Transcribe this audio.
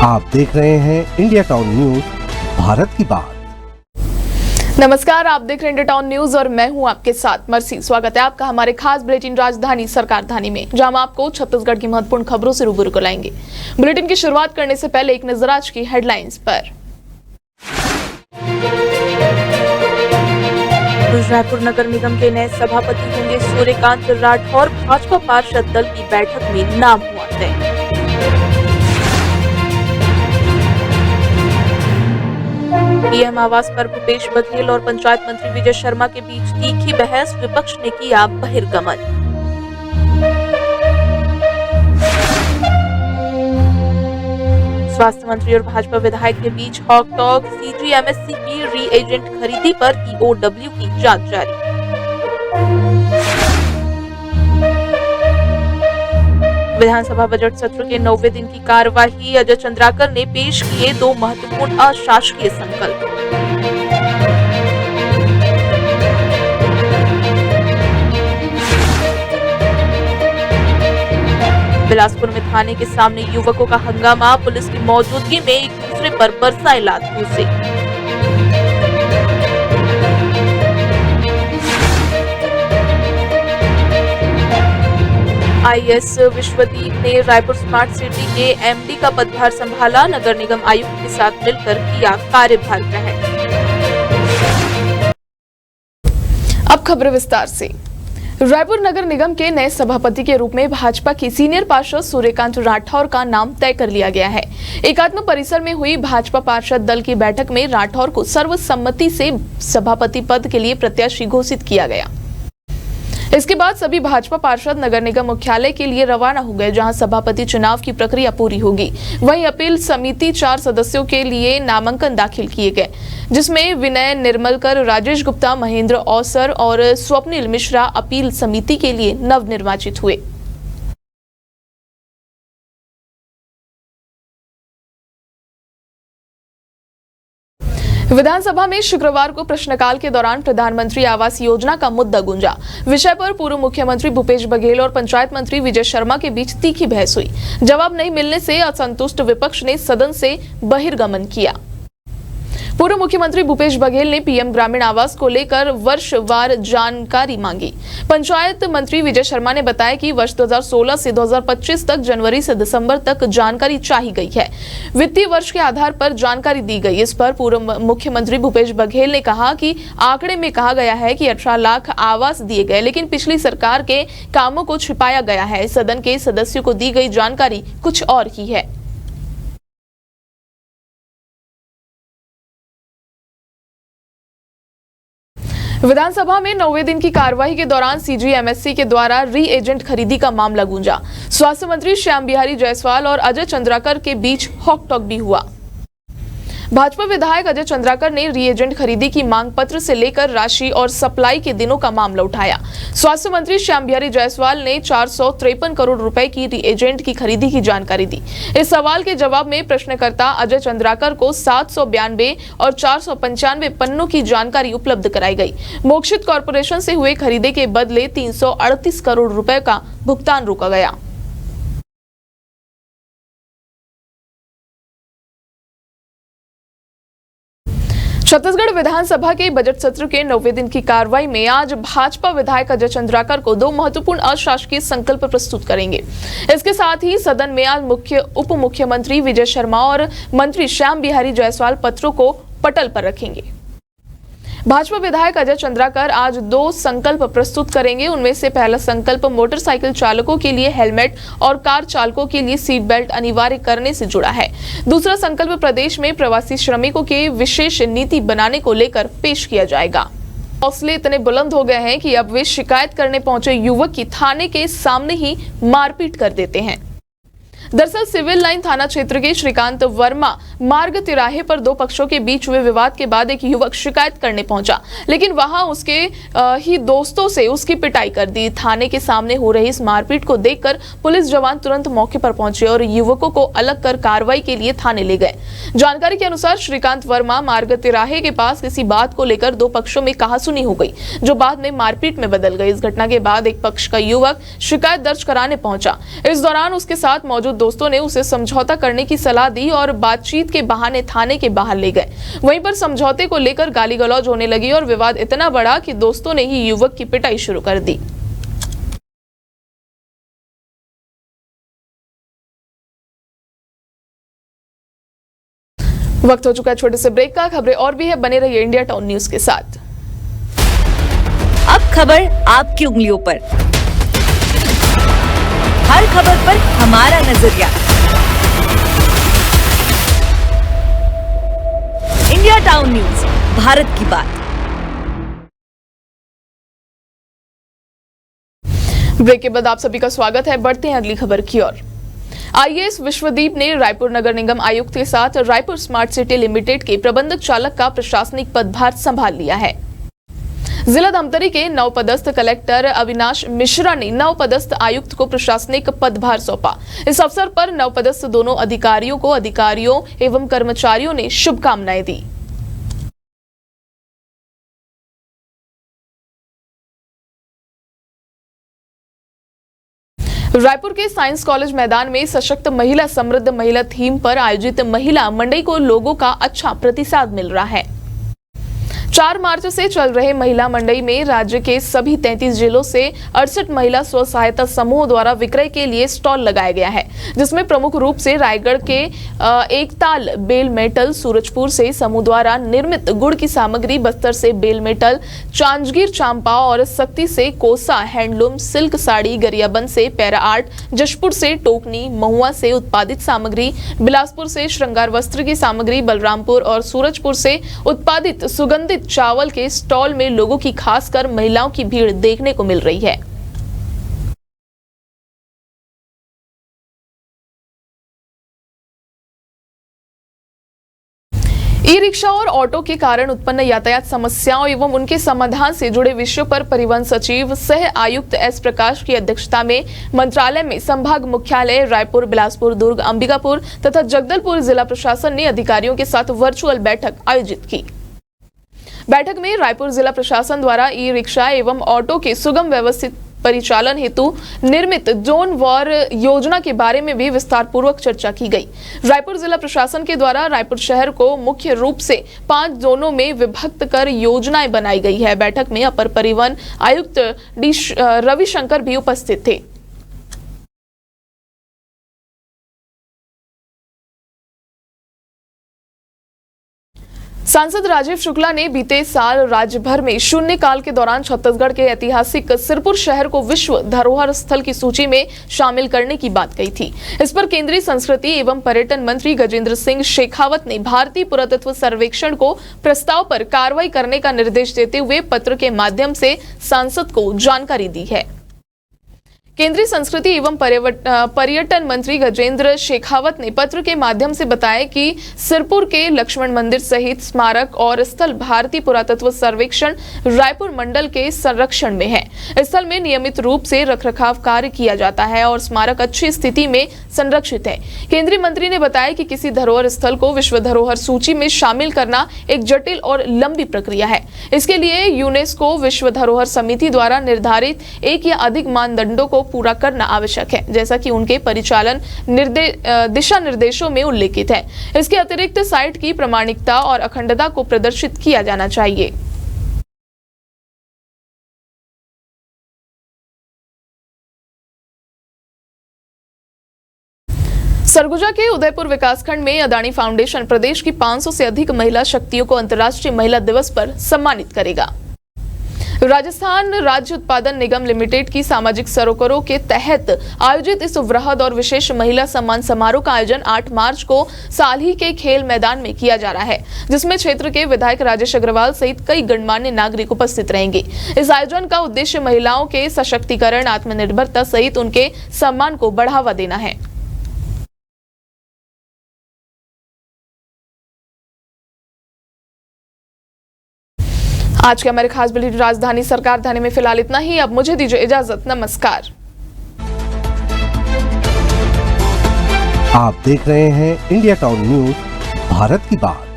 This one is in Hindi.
आप देख रहे हैं इंडिया टाउन न्यूज, भारत की बात। नमस्कार, आप देख रहे हैं इंडिया टाउन न्यूज और मैं हूं आपके साथ मर्सी। स्वागत है आपका हमारे खास बुलेटिन राजधानी सरकारधानी में, जहां हम आपको छत्तीसगढ़ की महत्वपूर्ण खबरों से रूबरू कराएंगे। बुलेटिन की शुरुआत करने से पहले एक नजर आज की हेडलाइंस पर। रायपुर नगर निगम के नए सभापति होंगे सूर्यकांत राठौर। भाजपा पार्षद दल की बैठक में नाम हुआ तय। पीएम आवास पर भूपेश बघेल और पंचायत मंत्री विजय शर्मा के बीच तीखी बहस, विपक्ष ने किया बहिर्गमन। स्वास्थ्य मंत्री और भाजपा विधायक के बीच हॉक टॉक, सीजीएमएससी की रीएजेंट खरीदी पर ईओडब्ल्यू की जांच जारी। विधानसभा बजट सत्र के 9वें दिन की कार्यवाही, अजय चंद्राकर ने पेश किए 2 महत्वपूर्ण अशासकीय संकल्प। बिलासपुर में थाने के सामने युवकों का हंगामा, पुलिस की मौजूदगी में एक दूसरे पर बरसाए लाठियों से। आईएएस विश्वदीप ने रायपुर स्मार्ट सिटी के एमडी का पदभार संभाला, नगर निगम आयुक्त के साथ मिलकर किया कार्यभार ग्रहण। अब खबर विस्तार से। रायपुर नगर निगम के नए सभापति के रूप में भाजपा की सीनियर पार्षद सूर्यकांत राठौर का नाम तय कर लिया गया है। एकात्म परिसर में हुई भाजपा पार्षद दल की बैठक में राठौर को सर्वसम्मति से सभापति पद के लिए प्रत्याशी घोषित किया गया। इसके बाद सभी भाजपा पार्षद नगर निगम मुख्यालय के लिए रवाना हो गए, जहां सभापति चुनाव की प्रक्रिया पूरी होगी। वहीं अपील समिति 4 सदस्यों के लिए नामांकन दाखिल किए गए, जिसमें विनय निर्मलकर, राजेश गुप्ता, महेंद्र औसर और स्वप्निल मिश्रा अपील समिति के लिए नवनिर्वाचित हुए। विधानसभा में शुक्रवार को प्रश्नकाल के दौरान प्रधानमंत्री आवास योजना का मुद्दा गूंजा। विषय पर पूर्व मुख्यमंत्री भूपेश बघेल और पंचायत मंत्री विजय शर्मा के बीच तीखी बहस हुई। जवाब नहीं मिलने से असंतुष्ट विपक्ष ने सदन से बहिर्गमन किया। पूर्व मुख्यमंत्री भूपेश बघेल ने पीएम ग्रामीण आवास को लेकर वर्षवार जानकारी मांगी। पंचायत मंत्री विजय शर्मा ने बताया कि वर्ष 2016 से 2025 तक जनवरी से दिसंबर तक जानकारी चाही गई है। वित्तीय वर्ष के आधार पर जानकारी दी गई। इस पर पूर्व मुख्यमंत्री भूपेश बघेल ने कहा कि आंकड़े में कहा गया है कि 18 लाख आवास दिए गए, लेकिन पिछली सरकार के कामों को छिपाया गया है। सदन के सदस्यों को दी गई जानकारी कुछ और ही है। विधानसभा में 9वें दिन की कार्यवाही के दौरान सीजीएमएससी के द्वारा रीएजेंट खरीदी का मामला गूंजा। स्वास्थ्य मंत्री श्याम बिहारी जायसवाल और अजय चंद्राकर के बीच हॉक टॉक भी हुआ। भाजपा विधायक अजय चंद्राकर ने रीएजेंट खरीदी की मांग पत्र से लेकर राशि और सप्लाई के दिनों का मामला उठाया। स्वास्थ्य मंत्री श्याम बिहारी जायसवाल ने 453 करोड़ रुपए की रीएजेंट की खरीदी की जानकारी दी। इस सवाल के जवाब में प्रश्नकर्ता अजय चंद्राकर को 792 और 495 पन्नों की जानकारी उपलब्ध कराई गई। मोक्षित कॉर्पोरेशन से हुए खरीदे के बदले 338 करोड़ रुपए का भुगतान रोका गया। छत्तीसगढ़ विधानसभा के बजट सत्र के 9वें दिन की कार्रवाई में आज भाजपा विधायक अजय चंद्राकर को 2 महत्वपूर्ण अशासकीय संकल्प प्रस्तुत करेंगे। इसके साथ ही सदन में आज उप मुख्यमंत्री विजय शर्मा और मंत्री श्याम बिहारी जायसवाल पत्रों को पटल पर रखेंगे। भाजपा विधायक अजय चंद्राकर आज 2 संकल्प प्रस्तुत करेंगे। उनमें से पहला संकल्प मोटरसाइकिल चालकों के लिए हेलमेट और कार चालकों के लिए सीट बेल्ट अनिवार्य करने से जुड़ा है। दूसरा संकल्प प्रदेश में प्रवासी श्रमिकों के विशेष नीति बनाने को लेकर पेश किया जाएगा। हौसले इतने बुलंद हो गए हैं कि अब वे शिकायत करने पहुंचे युवक की थाने के सामने ही मारपीट कर देते हैं। दरअसल सिविल लाइन थाना क्षेत्र के श्रीकांत वर्मा मार्ग तिराहे पर 2 पक्षों के बीच हुए विवाद के बाद एक युवक शिकायत करने पहुंचा, लेकिन वहां उसके ही दोस्तों से उसकी पिटाई कर दी। थाने के सामने हो रही इस मारपीट को देखकर पुलिस जवान तुरंत मौके पर पहुंचे और युवकों को अलग कर कार्रवाई के लिए थाने ले गए। जानकारी के अनुसार श्रीकांत वर्मा मार्ग तिराहे के पास किसी बात को लेकर 2 पक्षों में कहासुनी हो गई, जो बाद में मारपीट में बदल गई। इस घटना के बाद एक पक्ष का युवक शिकायत दर्ज कराने पहुंचा। इस दौरान उसके साथ मौजूद दोस्तों ने उसे समझौता करने की सलाह दी और बातचीत के बहाने थाने के बाहर ले गए। वहीं पर समझौते को लेकर गाली गलौज होने लगी और विवाद इतना बढ़ा कि दोस्तों ने ही युवक की पिटाई शुरू कर दी। वक्त हो चुका है छोटे से ब्रेक का। खबरें और भी है, बने रहिए इंडिया टाउन न्यूज के साथ। अब खबर आपकी उंगलियों पर, हर खबर पर हमारा नजरिया। इंडिया टाउन न्यूज, भारत की बात। ब्रेक के बाद आप सभी का स्वागत है। बढ़ते हैं अगली खबर की ओर। आईएएस विश्वदीप ने रायपुर नगर निगम आयुक्त के साथ रायपुर स्मार्ट सिटी लिमिटेड के प्रबंधक चालक का प्रशासनिक पदभार संभाल लिया है। जिला धमतरी के नवपदस्थ कलेक्टर अविनाश मिश्रा ने नवपदस्थ आयुक्त को प्रशासनिक पदभार सौंपा। इस अवसर पर नवपदस्थ दोनों अधिकारियों को अधिकारियों एवं कर्मचारियों ने शुभकामनाएं दी। रायपुर के साइंस कॉलेज मैदान में सशक्त महिला समृद्ध महिला थीम पर आयोजित महिला मंडई को लोगों का अच्छा प्रतिसाद मिल रहा है। 4 मार्च से चल रहे महिला मंडई में राज्य के सभी 33 जिलों से 68 महिला स्व सहायता समूह द्वारा विक्रय के लिए स्टॉल लगाया गया है, जिसमें प्रमुख रूप से रायगढ़ के एकताल बेल मेटल, सूरजपुर से समूह द्वारा निर्मित गुड़ की सामग्री, बस्तर से बेल मेटल, चांजगीर चांपा और शक्ति से कोसा हैंडलूम, सिल्क साड़ी, गरियाबंद से पैरा आर्ट, जशपुर से टोकनी, महुआ से उत्पादित सामग्री, बिलासपुर से श्रृंगार वस्त्र की सामग्री, बलरामपुर और सूरजपुर से उत्पादित सुगंधित चावल के स्टॉल में लोगों की खासकर महिलाओं की भीड़ देखने को मिल रही है। ई रिक्शा और ऑटो के कारण उत्पन्न यातायात समस्याओं एवं उनके समाधान से जुड़े विषयों पर परिवहन सचिव सह आयुक्त एस प्रकाश की अध्यक्षता में मंत्रालय में संभाग मुख्यालय रायपुर, बिलासपुर, दुर्ग, अंबिकापुर तथा जगदलपुर जिला प्रशासन ने अधिकारियों के साथ वर्चुअल बैठक आयोजित की। बैठक में रायपुर जिला प्रशासन द्वारा ई रिक्शा एवं ऑटो के सुगम व्यवस्थित परिचालन हेतु निर्मित जोन वार योजना के बारे में भी विस्तार पूर्वक चर्चा की गई। रायपुर जिला प्रशासन के द्वारा रायपुर शहर को मुख्य रूप से 5 जोनों में विभक्त कर योजनाएं बनाई गई है। बैठक में अपर परिवहन आयुक्त डी रविशंकर भी उपस्थित थे। सांसद राजीव शुक्ला ने बीते साल राज्य भर में शून्यकाल के दौरान छत्तीसगढ़ के ऐतिहासिक सिरपुर शहर को विश्व धरोहर स्थल की सूची में शामिल करने की बात कही थी। इस पर केंद्रीय संस्कृति एवं पर्यटन मंत्री गजेंद्र सिंह शेखावत ने भारतीय पुरातत्व सर्वेक्षण को प्रस्ताव पर कार्रवाई करने का निर्देश देते हुए पत्र के माध्यम से सांसद को जानकारी दी है। केंद्रीय संस्कृति एवं पर्यटन मंत्री गजेंद्र शेखावत ने पत्र के माध्यम से बताया कि सिरपुर के लक्ष्मण मंदिर सहित स्मारक और स्थल भारतीय पुरातत्व सर्वेक्षण रायपुर मंडल के संरक्षण में है। स्थल में नियमित रूप से रखरखाव कार्य किया जाता है और स्मारक अच्छी स्थिति में संरक्षित है। केंद्रीय मंत्री ने बताया कि किसी धरोहर स्थल को विश्व धरोहर सूची में शामिल करना एक जटिल और लंबी प्रक्रिया है। इसके लिए यूनेस्को विश्व धरोहर समिति द्वारा निर्धारित एक या अधिक मानदंडों को पूरा करना आवश्यक है, जैसा कि उनके परिचालन दिशा निर्देशों में उल्लेखित है। इसके अतिरिक्त साइट की प्रामाणिकता और अखंडता को प्रदर्शित किया जाना चाहिए। सरगुजा के उदयपुर विकासखंड में अदानी फाउंडेशन प्रदेश की 500 से अधिक महिला शक्तियों को अंतर्राष्ट्रीय महिला दिवस पर सम्मानित करेगा। राजस्थान राज्य उत्पादन निगम लिमिटेड की सामाजिक सरोकारों के तहत आयोजित इस वृहद और विशेष महिला सम्मान समारोह का आयोजन 8 मार्च को सालही के खेल मैदान में किया जा रहा है, जिसमें क्षेत्र के विधायक राजेश अग्रवाल सहित कई गणमान्य नागरिक उपस्थित रहेंगे। इस आयोजन का उद्देश्य महिलाओं के सशक्तिकरण, आत्मनिर्भरता सहित उनके सम्मान को बढ़ावा देना है। आज के हमारे खास बुलेटिन राजधानी सरकार थाने में फिलहाल इतना ही। अब मुझे दीजिए इजाजत। नमस्कार। आप देख रहे हैं इंडिया टाउन न्यूज, भारत की बात।